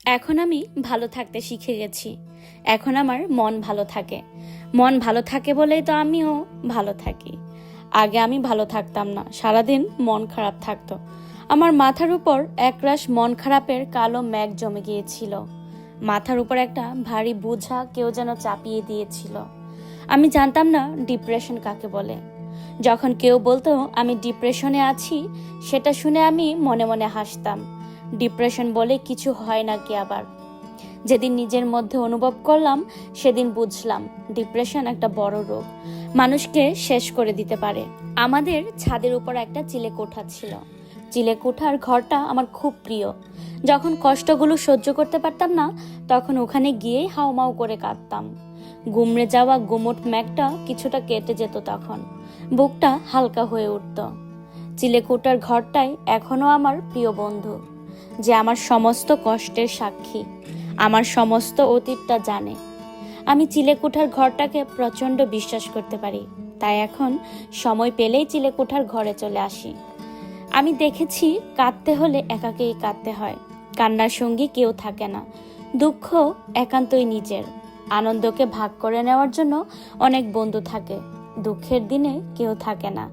এখন আমি ভালো থাকতে শিখে গেছি। এখন আমার মন ভালো থাকে। মন ভালো থাকে বলেই তো আমিও ভালো থাকি। আগে আমি ভালো থাকতাম না, সারাদিন মন খারাপ থাকতো। আমার মাথার উপর একরাশ মন খারাপের কালো মেঘ জমে গিয়েছিল। মাথার উপর একটা ভারী বোঝা কেউ যেন চাপিয়ে দিয়েছিল। আমি জানতাম না ডিপ্রেশন কাকে বলে। যখন কেউ বলতো আমি ডিপ্রেশনে আছি, সেটা শুনে আমি মনে মনে হাসতাম। ডিপ্রেশন বলে কিছু হয় নাকি আবার। যেদিন নিজের মধ্যে অনুভব করলাম, সেদিন বুঝলাম ডিপ্রেশন একটা বড় রোগ, মানুষকে শেষ করে দিতে পারে। আমাদের ছাদের উপর একটা চিলেকোঠা ছিল। চিলেকোঠার ঘরটা আমার খুব প্রিয়। যখন কষ্টগুলো সহ্য করতে পারতাম না, তখন ওখানে গিয়েই হাউমাউ করে কাঁদতাম। গুমড়ে যাওয়া গুমোট মেঘটা কিছুটা কেটে যেত, তখন বুকটা হালকা হয়ে উঠত। চিলেকোঠার ঘরটাই এখনো আমার প্রিয় বন্ধু, যে আমার সমস্ত কষ্টের সাক্ষী, আমার সমস্ত অতীতটা জানে। আমি চিলেকোঠার ঘরটাকে প্রচণ্ড বিশ্বাস করতে পারি, তাই এখন সময় পেলেই চিলেকোঠার ঘরে চলে আসি। আমি দেখেছি কাঁদতে হলে একাকেই কাঁদতে হয়। কান্নার সঙ্গী কেউ থাকে না। দুঃখ একান্তই নিজের। আনন্দকে ভাগ করে নেওয়ার জন্য অনেক বন্ধু থাকে, দুঃখের দিনে কেউ থাকে না।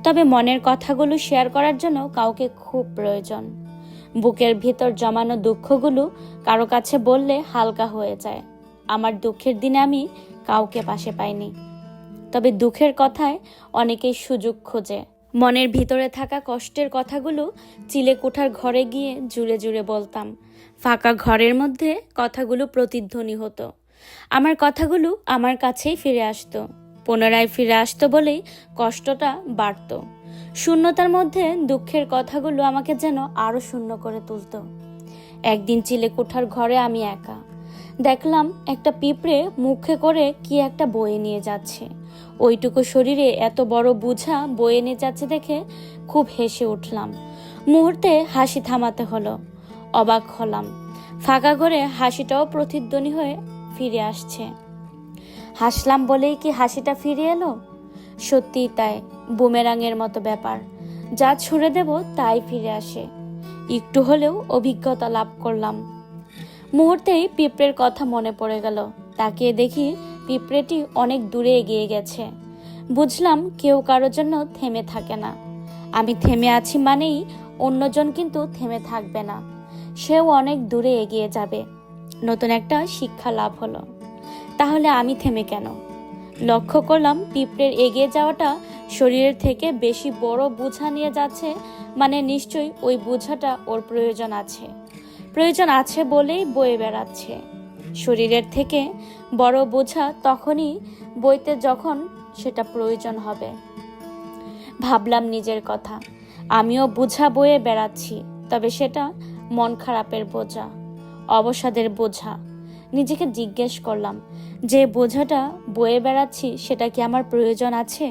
তবে মনের কথাগুলো শেয়ার করার জন্য কাউকে খুব প্রয়োজন। বুকের ভিতর জমানো দুঃখগুলো কারো কাছে বললে হালকা হয়ে যায়। আমার দুঃখের দিনে আমি কাউকে পাশে পাইনি, তবে দুঃখের কথায় অনেকেই সুযোগ খোঁজে। মনের ভিতরে থাকা কষ্টের কথাগুলো চিলেকোঠার ঘরে গিয়ে জুড়ে জুড়ে বলতাম। ফাঁকা ঘরের মধ্যে কথাগুলো প্রতিধ্বনি হতো। আমার কথাগুলো আমার কাছেই ফিরে আসতো, পুনরায় ফিরে আসতো বলেই কষ্টটা বাড়তো। শূন্যতার মধ্যে দুঃখের কথাগুলো আমাকে যেন আরো শূন্য করে তুলতো। একদিন চিলেকোঠার ঘরে আমি একা। দেখলাম একটা পিঁপড়ে মুখে করে কি একটা বয়ে নিয়ে যাচ্ছে। ওইটুকু শরীরে এত বড় বোঝা বয়ে নিয়ে যাচ্ছে দেখে খুব হেসে উঠলাম। মুহূর্তে হাসি থামাতে হলো। অবাক হলাম, ফাঁকা ঘরে হাসিটাও প্রতিধ্বনি হয়ে ফিরে আসছে। হাসলাম বলেই কি হাসিটা ফিরে এলো? সত্যিই তাই, বুমেরাঙের মতো ব্যাপার। যা ছুড়ে দেব তাই ফিরে আসে। একটু হলেও অভিজ্ঞতা লাভ করলাম। মুহূর্তেই পিঁপড়ের কথা মনে পড়ে গেল। তাকিয়ে দেখি পিঁপড়েটি অনেক দূরে এগিয়ে গেছে। বুঝলাম কেউ কারোর জন্য থেমে থাকে না। আমি থেমে আছি মানেই অন্যজন কিন্তু থেমে থাকবে না, সেও অনেক দূরে এগিয়ে যাবে। নতুন একটা শিক্ষা লাভ হলো। তাহলে আমি থেমে কেন? লক্ষ্য করলাম পিঁপড়ের এগিয়ে যাওয়াটা শরীরের থেকে বেশি বড় বোঝা নিয়ে যাচ্ছে, মানে নিশ্চয়ই ওই বোঝাটা ওর প্রয়োজন আছে। প্রয়োজন আছে বলেই বয়ে বেড়াচ্ছে। শরীরের থেকে বড় বোঝা তখনই বইতে যখন সেটা প্রয়োজন হবে। ভাবলাম নিজের কথা, আমিও বোঝা বয়ে বেড়াচ্ছি, তবে সেটা মন খারাপের বোঝা, অবসাদের বোঝা। নিজেকে জিজ্ঞেস করলাম, যে বোঝাটা বয়ে বেড়াচ্ছি সেটা কি আমার প্রয়োজন আছে?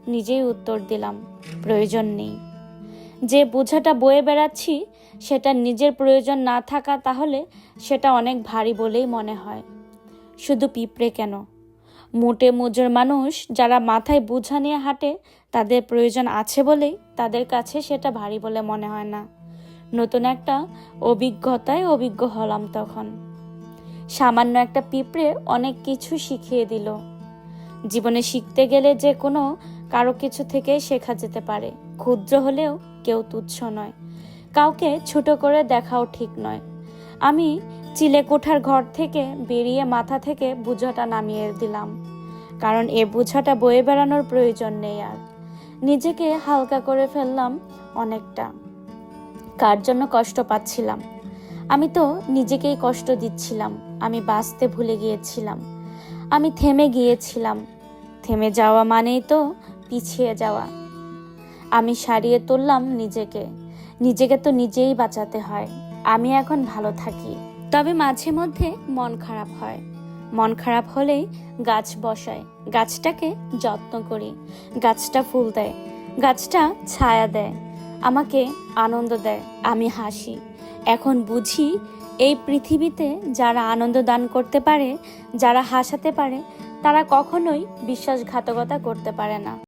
নিজেই উত্তর দিলাম, প্রয়োজন নেই। যে বোঝাটা বয়ে বেড়াচ্ছি সেটা নিজের প্রয়োজন না থাকা, তাহলে সেটা অনেক ভারী বলেই মনে হয়। শুধু পিঁপড়ে কেন, মোটে মোজর মানুষ যারা মাথায় বোঝা নিয়ে হাঁটে, তাদের প্রয়োজন আছে বলেই তাদের কাছে সেটা ভারী বলে মনে হয় না। নতুন একটা অভিজ্ঞতায় অভিজ্ঞ হলাম তখন। সামান্য একটা পিঁপড়ে অনেক কিছু শিখিয়ে দিল। জীবনে শিখতে গেলে যে কোনো কারো কিছু থেকেই শেখা যেতে পারে। ক্ষুদ্র হলেও কেউ তুচ্ছ নয়, কাউকে ছোট করে দেখাও ঠিক নয়। আমি চিলেকোঠার ঘর থেকে বেরিয়ে মাথা থেকে বোঝাটা নামিয়ে দিলাম, কারণ এ বোঝাটা বয়ে বেড়ানোর প্রয়োজন নেই আর। নিজেকে হালকা করে ফেললাম অনেকটা। কার জন্য কষ্ট পাচ্ছিলাম? আমি তো নিজেকেই কষ্ট দিচ্ছিলাম। আমি বাঁচতে ভুলে গিয়েছিলাম। আমি থেমে গিয়েছিলাম। থেমে যাওয়া মানেই তো পিছিয়ে যাওয়া। আমি সারিয়ে তুললাম নিজেকে। নিজেকে তো নিজেই বাঁচাতে হয়। আমি এখন ভালো থাকি, তবে মাঝে মধ্যে মন খারাপ হয়। মন খারাপ হলেই গাছ বসাই, গাছটাকে যত্ন করি। গাছটা ফুল দেয়, গাছটা ছায়া দেয়, আমাকে আনন্দ দেয়। আমি হাসি। এখন বুঝি এই পৃথিবীতে যারা আনন্দ দান করতে পারে, যারা হাসাতে পারে, তারা কখনোই বিশ্বাসঘাতকতা করতে পারে না।